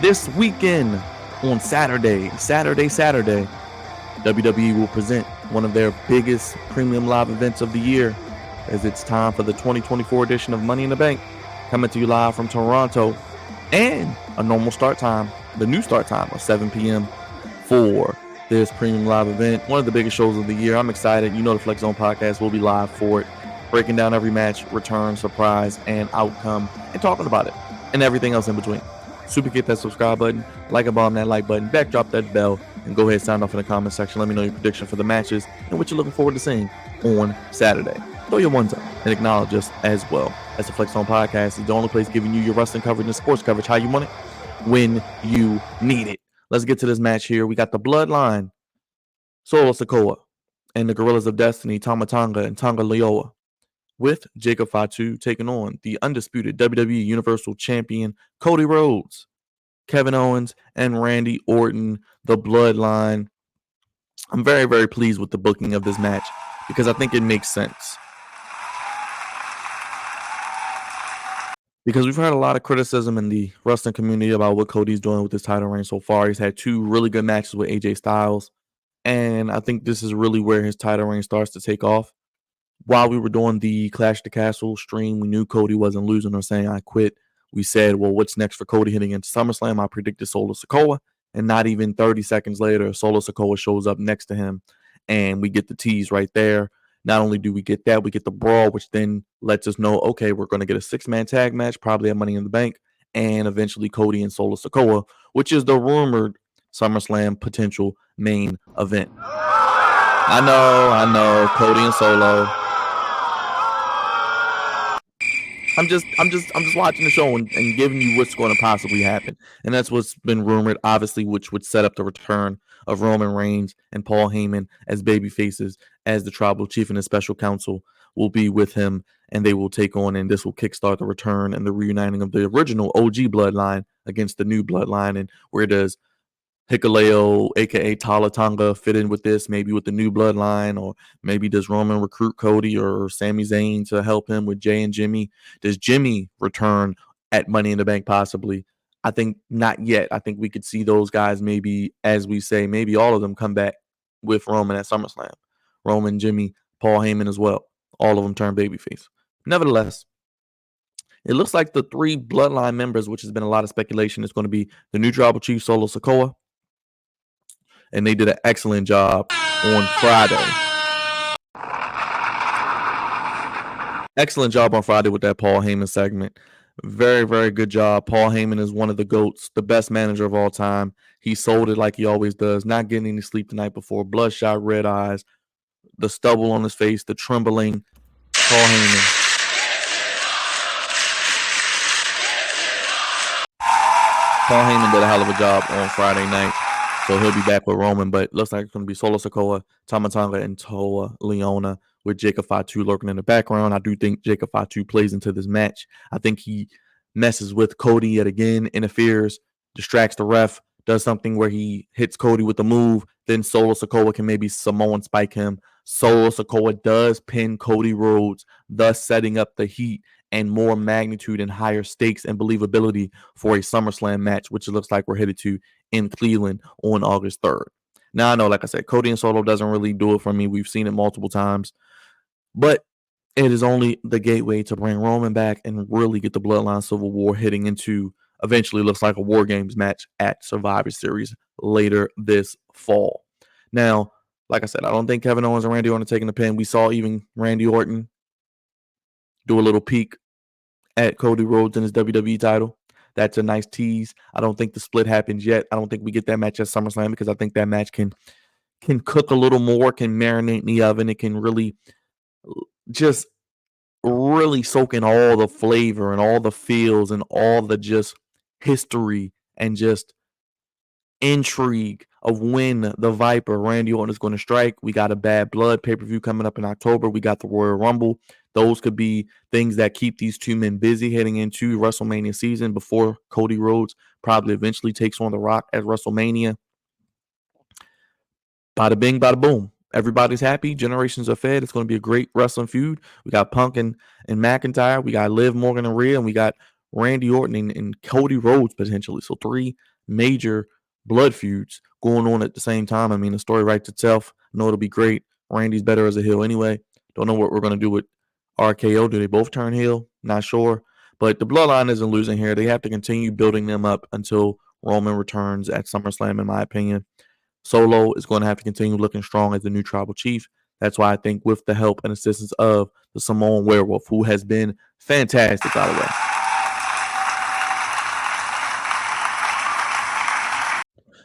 This weekend on Saturday, WWE will present one of their biggest premium live events of the year, as it's time for the 2024 edition of Money in the Bank, coming to you live from Toronto, and a normal start time, the new start time of 7 p.m. for this premium live event, one of the biggest shows of the year. I'm excited. You know, the Flex Zone podcast will be live for it, breaking down every match, return, surprise, and outcome, and talking about it and everything else in between. Super hit that subscribe button, like a bomb that like button, backdrop that bell, and go ahead, sound off in the comment section. Let me know your prediction for the matches and what you're looking forward to seeing on Saturday. Throw your ones up and acknowledge us as well. As the Flex Zone podcast is the only place giving you your wrestling coverage and sports coverage how you want it, when you need it. Let's get to this match here. We got the Bloodline, Solo Sikoa, and the Gorillas of Destiny, Tama Tonga and Tonga Loa, with Jacob Fatu taking on the undisputed WWE Universal Champion Cody Rhodes, Kevin Owens, and Randy Orton, the Bloodline. I'm very, very pleased with the booking of this match because I think it makes sense. Because we've heard a lot of criticism in the wrestling community about what Cody's doing with his title reign so far. He's had 2 really good matches with AJ Styles, and I think this is really where his title reign starts to take off. While we were doing the Clash the Castle stream, we knew Cody wasn't losing or saying I quit. We said, well, what's next for Cody hitting into SummerSlam? I predicted Solo Sikoa, and not even 30 seconds later, Solo Sikoa shows up next to him, and we get the tease right there. Not only do we get that, we get the brawl, which then lets us know, okay, we're going to get a 6-man tag match, probably at Money in the Bank, and eventually Cody and Solo Sikoa, which is the rumored SummerSlam potential main event. I know, Cody and Solo. I'm just watching the show and giving you what's going to possibly happen. And that's what's been rumored, obviously, which would set up the return of Roman Reigns and Paul Heyman as baby faces, as the tribal chief and his special counsel will be with him, and they will take on, and this will kickstart the return and the reuniting of the original OG Bloodline against the new Bloodline. And where does Hikuleo, a.k.a. Tama Tonga, fit in with this, maybe with the new Bloodline, or maybe does Roman recruit Cody or Sami Zayn to help him with Jay and Jimmy? Does Jimmy return at Money in the Bank possibly? I think not yet. I think we could see those guys maybe, as we say, maybe all of them come back with Roman at SummerSlam. Roman, Jimmy, Paul Heyman as well. All of them turn babyface. Nevertheless, it looks like the 3 Bloodline members, which has been a lot of speculation, is going to be the new tribal chief, Solo Sikoa, and they did an excellent job on Friday. Excellent job on Friday with that Paul Heyman segment. Very, very good job. Paul Heyman is one of the GOATs, the best manager of all time. He sold it like he always does, not getting any sleep the night before, bloodshot red eyes, the stubble on his face, the trembling. Paul Heyman. Paul Heyman did a hell of a job on Friday night. So he'll be back with Roman, but it looks like it's going to be Solo Sikoa, Tama Tonga, and Toa Leona with Jacob Fatu lurking in the background. I do think Jacob Fatu plays into this match. I think he messes with Cody yet again, interferes, distracts the ref, does something where he hits Cody with the move. Then Solo Sikoa can maybe Samoan spike him. Solo Sikoa does pin Cody Rhodes, thus setting up the heat and more magnitude and higher stakes and believability for a SummerSlam match, which it looks like we're headed to in Cleveland on August 3rd. Now, I know, like I said, Cody and Solo doesn't really do it for me. We've seen it multiple times, but it is only the gateway to bring Roman back and really get the Bloodline Civil War hitting into eventually looks like a War Games match at Survivor Series later this fall. Now, like I said, I don't think Kevin Owens and Randy Orton are taking the pin. We saw even Randy Orton do a little peek at Cody Rhodes in his WWE title. That's a nice tease. I don't think the split happens yet. I don't think we get that match at SummerSlam because I think that match can cook a little more, can marinate in the oven. It can really just really soak in all the flavor and all the feels and all the just history and just intrigue of when the Viper, Randy Orton, is going to strike. We got a Bad Blood pay-per-view coming up in October. We got the Royal Rumble. Those could be things that keep these 2 men busy heading into WrestleMania season before Cody Rhodes probably eventually takes on The Rock at WrestleMania. Bada bing, bada boom. Everybody's happy. Generations are fed. It's going to be a great wrestling feud. We got Punk and McIntyre. We got Liv Morgan and Rhea. And we got Randy Orton and Cody Rhodes potentially. So 3 major blood feuds going on at the same time. I mean, the story writes itself. I know it'll be great. Randy's better as a heel anyway. Don't know what we're going to do with RKO. Do they both turn heel? Not sure. But the Bloodline isn't losing here. They have to continue building them up until Roman returns at SummerSlam, in my opinion. Solo is going to have to continue looking strong as the new tribal chief. That's why I think with the help and assistance of the Samoan Werewolf, who has been fantastic, by the way.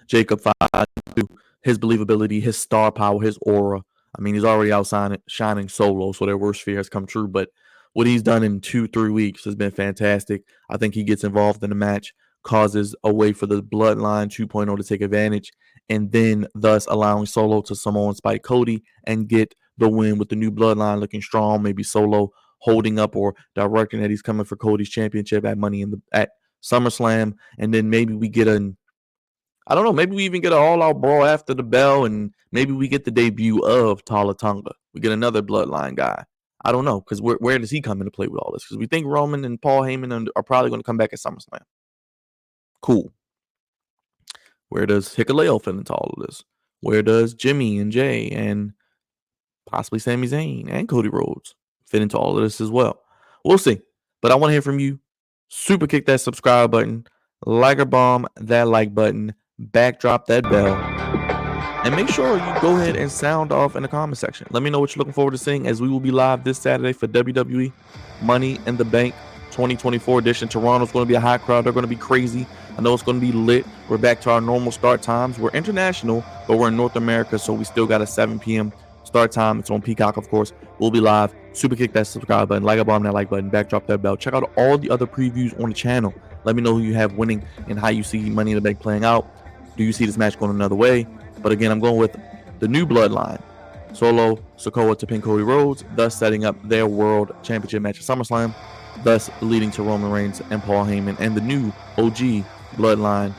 Jacob Fatu, his believability, his star power, his aura. I mean, he's already shining Solo, so their worst fear has come true. But what he's done in 2-3 weeks has been fantastic. I think he gets involved in the match, causes a way for the Bloodline 2.0 to take advantage, and then thus allowing Solo to Samoan spike Cody and get the win with the new Bloodline looking strong. Maybe Solo holding up or directing that he's coming for Cody's championship at SummerSlam, and then maybe we get I don't know, maybe we even get an all-out brawl after the bell, and maybe we get the debut of Tama Tonga. We get another Bloodline guy. I don't know, because where does he come into play with all this? Because we think Roman and Paul Heyman are probably going to come back at SummerSlam. Cool. Where does Hikuleo fit into all of this? Where does Jimmy and Jay and possibly Sami Zayn and Cody Rhodes fit into all of this as well? We'll see. But I want to hear from you. Super kick that subscribe button. Liger bomb that like button. Backdrop that bell. And make sure you go ahead and sound off in the comment section. Let me know what you're looking forward to seeing, as we will be live this Saturday for WWE Money in the Bank 2024 edition. Toronto's going to be a hot crowd. They're going to be crazy. I know it's going to be lit. We're back to our normal start times. We're international, but we're in North America, so we still got a 7 p.m. start time. It's on Peacock, of course. We'll be live. Super kick that subscribe button. Like a bomb that like button. Backdrop that bell. Check out all the other previews on the channel. Let me know who you have winning and how you see Money in the Bank playing out. Do you see this match going another way? But again, I'm going with the new Bloodline. Solo Sikoa to pin Cody Rhodes, thus setting up their World Championship match at SummerSlam, thus leading to Roman Reigns and Paul Heyman and the new OG Bloodline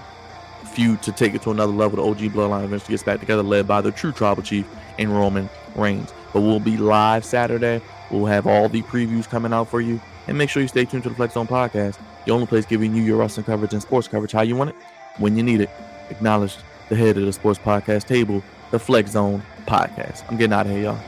feud to take it to another level. The OG Bloodline eventually gets back together, led by the true tribal chief in Roman Reigns. But we'll be live Saturday. We'll have all the previews coming out for you. And make sure you stay tuned to the Flex Zone podcast, the only place giving you your wrestling coverage and sports coverage how you want it, when you need it. Acknowledge the head of the sports podcast table, the Flex Zone podcast. I'm getting out of here, y'all.